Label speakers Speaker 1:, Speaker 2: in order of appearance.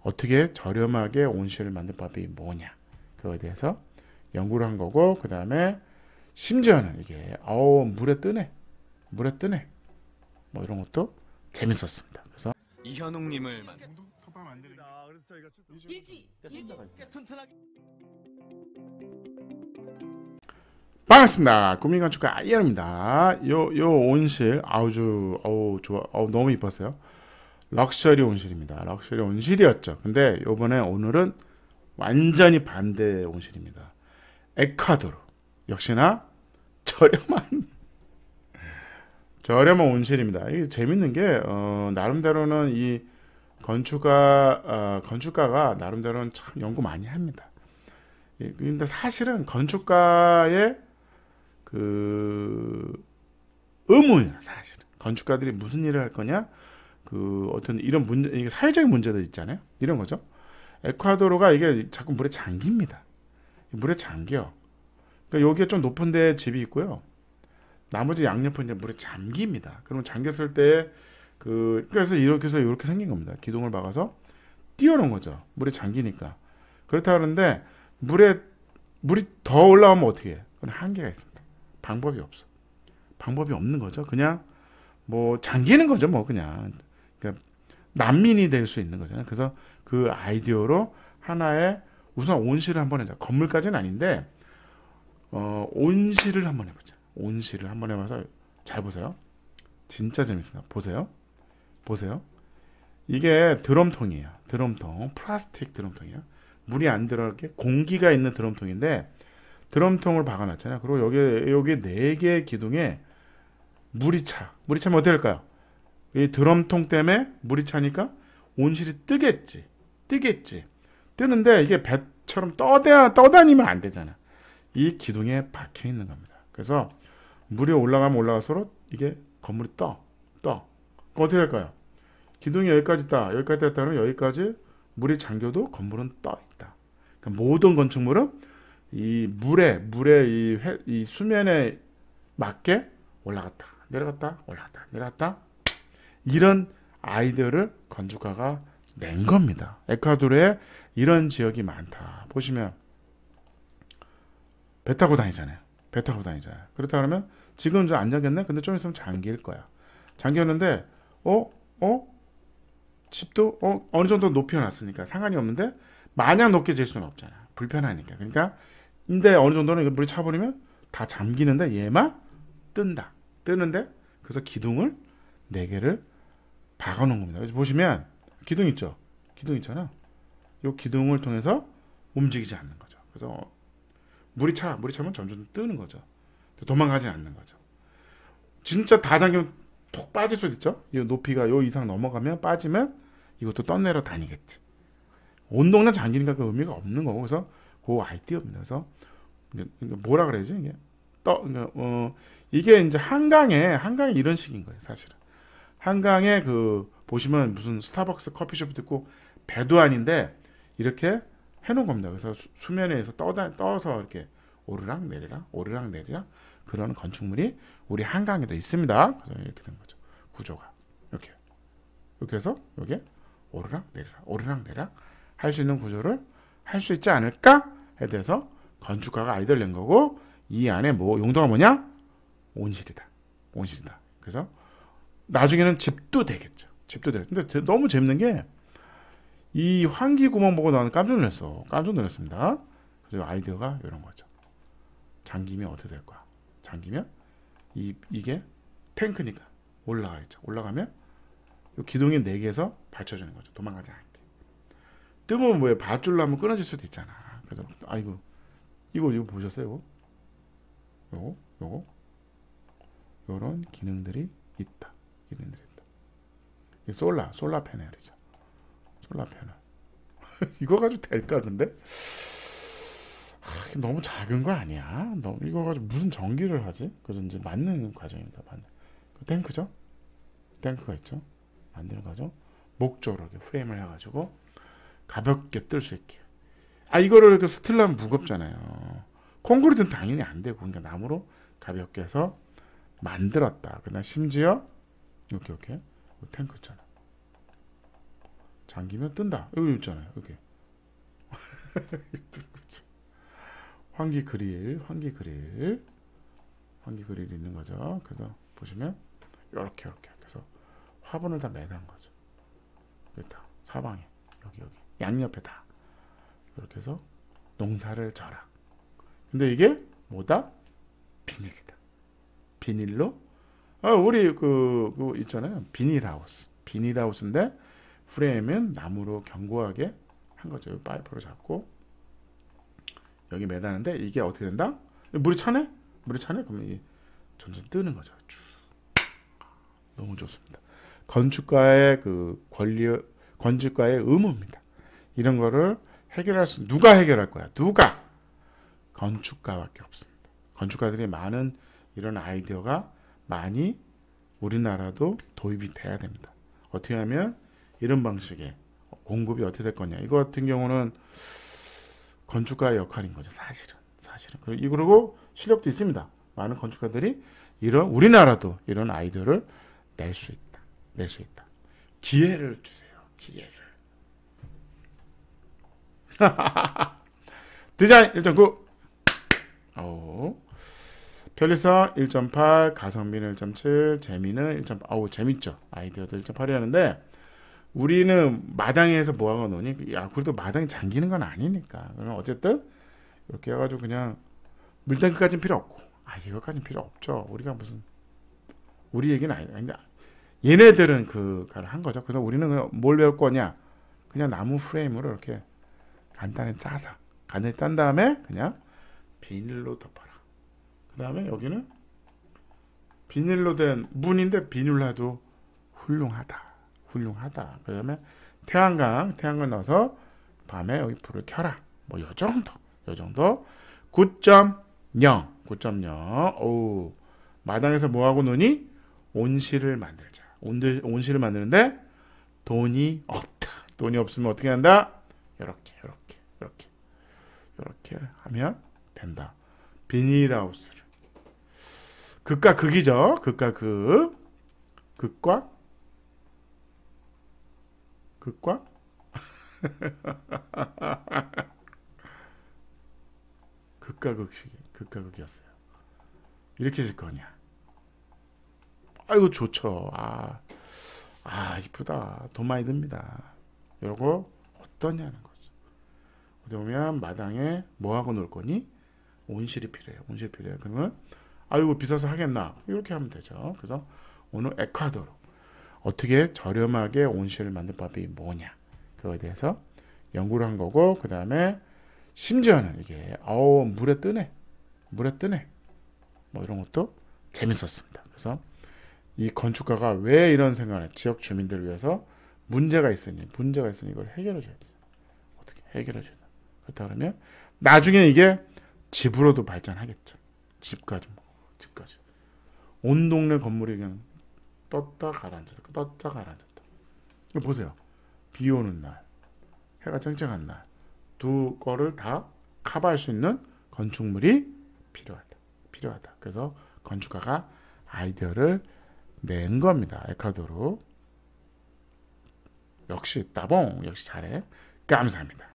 Speaker 1: 어떻게 저렴하게 온실을 만든 법이 뭐냐, 그거에 대해서 연구를 한 거고, 그 다음에 심지어는 이게 물에 뜨네 뭐 이런 것도 재밌었습니다. 그래서
Speaker 2: 이현웅님을
Speaker 1: 반갑습니다. 국민건축가 아이언입니다. 요 온실 아주 좋아, 너무 이뻤어요. 럭셔리 온실입니다. 럭셔리 온실이었죠. 근데 오늘은 완전히 반대 온실입니다. 에콰도르, 역시나 저렴한 온실입니다. 이게 재밌는 게 나름대로는 이 건축가가 나름대로는 참 연구 많이 합니다. 근데 사실은 건축가의 그 의무야. 사실은 건축가들이 무슨 일을 할 거냐, 어떤 이런 문제, 이게 사회적인 문제들 있잖아요. 이런 거죠. 에콰도르가 이게 자꾸 물에 잠깁니다. 물에 잠겨. 그러니까 여기에 좀 높은 데 집이 있고요. 나머지 양옆은 이제 물에 잠깁니다. 그러면 잠겼을 때 그래서 이렇게 해서 이렇게 생긴 겁니다. 기둥을 박아서 띄워놓은 거죠. 물에 잠기니까. 그렇다 그러는데 물이 더 올라오면 어떻게 해? 그건 한계가 있습니다. 방법이 없어. 방법이 없는 거죠. 그냥 뭐 잠기는 거죠. 뭐 그냥. 그러니까 난민이 될 수 있는 거잖아요. 그래서 그 아이디어로 하나의 우선 온실을 한번 해자. 건물까지는 아닌데 온실을 한번 해보자. 온실을 한번 해봐서 잘 보세요. 진짜 재밌어요. 보세요. 이게 드럼통이에요. 드럼통. 플라스틱 드럼통이에요. 물이 안 들어가게 공기가 있는 드럼통인데 드럼통을 박아놨잖아요. 그리고 여기 4개의 기둥에 물이 차면 어떻게 될까요? 이 드럼통 때문에 물이 차니까 온실이 뜨겠지. 뜨는데 이게 배처럼 떠다니면 안 되잖아. 이 기둥에 박혀 있는 겁니다. 그래서 물이 올라가면 올라갈수록 이게 건물이 떠. 어떻게 될까요? 기둥이 여기까지 됐다면 여기까지 물이 잠겨도 건물은 떠 있다. 그러니까 모든 건축물은 이 물에 이 수면에 맞게 올라갔다 내려갔다 이런 아이디어를 건축가가 낸 겁니다. 에콰도르에 이런 지역이 많다. 보시면 배 타고 다니잖아요. 그렇다 그러면 지금 좀 안 잠겼네? 근데 좀 있으면 잠길 거야. 잠겼는데 집도 어느 정도 높여놨으니까 상관이 없는데 마냥 높게 질 수는 없잖아. 불편하니까. 그러니까 근데 어느 정도는 물이 차버리면 다 잠기는데 얘만 뜨는데 그래서 기둥을 4개를 박아놓은 겁니다. 그래서 보시면 기둥 있잖아. 이 기둥을 통해서 움직이지 않는 거죠. 그래서 물이 차면 점점 뜨는 거죠. 도망가지 않는 거죠. 진짜 다 잠기면 톡 빠질 수도 있죠. 이 높이가 요 이상 넘어가면 빠지면 이것도 떠내려 다니겠지. 온 동네 잠기니까 그 의미가 없는 거고. 그래서 그 아이디어입니다. 그래서 뭐라 그래야지 이게 이게 이제 한강에 이런 식인 거예요. 사실은 한강에 보시면 무슨 스타벅스 커피숍도 있고 배도 아닌데 이렇게 해놓은 겁니다. 그래서 수면에서 떠서 이렇게 오르락 내리락 그런 건축물이 우리 한강에도 있습니다. 그래서 이렇게 된 거죠. 구조가 이렇게 해서 여기에 오르락 내리락 할 수 있는 구조를 할 수 있지 않을까에 대해서 건축가가 아이디어를 낸 거고, 이 안에 용도가 뭐냐? 온실이다. 그래서 나중에는 집도 되겠죠. 근데 너무 재밌는 게 이 환기 구멍 보고 나는 깜짝 놀랐습니다. 그래서 아이디어가 이런 거죠. 잠기면 어떻게 될 거야? 잠기면 이게 탱크니까 올라가겠죠. 올라가면 이 기둥이 4개에서 받쳐주는 거죠. 도망가지 않게. 뜨거운 뭐에 밧줄로 하면 끊어질 수도 있잖아. 그래서 이거 보셨어요? 요거 요런 기능들이 있다. 이 솔라 패널이죠. 솔라 패널. 이거 가지고 될까 근데? 너무 작은 거 아니야? 이거 가지고 무슨 전기를 하지? 그래서 이제 만드는 과정입니다. 탱크죠? 탱크가 있죠? 만드는 과정. 목조로 이렇게 프레임을 해가지고 가볍게 뜰 수 있게. 이거를 이렇게 스틸러면 무겁잖아요. 콘크리트는 당연히 안 되고, 그러니까 나무로 가볍게 해서 만들었다. 그다음 심지어 이렇게 탱크 있잖아. 잠기면 뜬다. 여기 있잖아요. 여기. 환기 그릴 있는 거죠. 그래서 보시면 이렇게 그래서 화분을 다 매단 거죠. 여기 다 사방에 여기 양옆에 다 이렇게 해서 농사를 져라. 근데 이게 뭐다? 비닐이다. 비닐로 우리 그 있잖아요. 비닐하우스인데 프레임은 나무로 견고하게 한 거죠. 파이프로 잡고 여기 매다는데 이게 어떻게 된다? 물이 차네? 그러면 이게 점점 뜨는 거죠. 쭉. 너무 좋습니다. 건축가의 건축가의 의무입니다. 이런 거를 누가 해결할 거야? 누가? 건축가밖에 없습니다. 건축가들이 많은 이런 아이디어가 많이 우리나라도 도입이 돼야 됩니다. 어떻게 하면 이런 방식의 공급이 어떻게 될 거냐. 이거 같은 경우는 건축가의 역할인 거죠. 사실은. 그리고 실력도 있습니다. 많은 건축가들이 우리나라도 이런 아이디어를 낼 수 있다. 기회를 주세요. 기회를. 디자인 1.9. 편리성 1.8, 가성비는 1.7, 재미는 1.8. 재밌죠. 아이디어도 1.8이라는데 우리는 마당에서 뭐하고 노니? 야, 그래도 마당이 잠기는 건 아니니까. 그럼 어쨌든 이렇게 해가지고 그냥 물탱크까지는 필요 없고, 이거까지는 필요 없죠. 우리가 무슨 우리 얘기는 아닌데 얘네들은 그걸 한 거죠. 그래서 우리는 그냥 뭘 배울 거냐? 그냥 나무 프레임으로 이렇게 간단히 딴 다음에 그냥 비닐로 덮어라. 그 다음에 여기는 비닐로 된 문인데 비닐로 해도 훌륭하다. 그 다음에 태양광 넣어서 밤에 여기 불을 켜라. 뭐 요 정도. 9.0. 오, 마당에서 뭐 하고 노니? 온실을 만들자. 온실을 만드는데 돈이 없다. 돈이 없으면 어떻게 한다? 이렇게 하면 된다. 비닐하우스를. 극과 극이죠. 극과 극이었어요. 이렇게 질 거냐? 아이고 좋죠. 이쁘다. 돈 많이 듭니다. 이러고 어떠냐는 거죠. 어디 보면 마당에 뭐 하고 놀 거니? 온실이 필요해요. 그러면 이거 비싸서 하겠나? 이렇게 하면 되죠. 그래서 오늘 에콰도르 어떻게 저렴하게 온실을 만들 법이 뭐냐? 그거에 대해서 연구를 한 거고, 그 다음에 심지어는 이게 물에 뜨네. 뭐 이런 것도 재밌었습니다. 그래서 이 건축가가 왜 이런 생각을 지역 주민들을 위해서 문제가 있으니 이걸 해결해 줘야 되죠. 어떻게 해결해 주나? 그렇다 그러면 나중에 이게 집으로도 발전하겠죠. 집까지. 온 동네 건물이 그냥 떴다 가라앉았다. 이거 보세요. 비 오는 날, 해가 쨍쨍한 날, 두 거를 다 커버할 수 있는 건축물이 필요하다. 그래서 건축가가 아이디어를 낸 겁니다. 에콰도르. 역시 따봉. 역시 잘해. 감사합니다.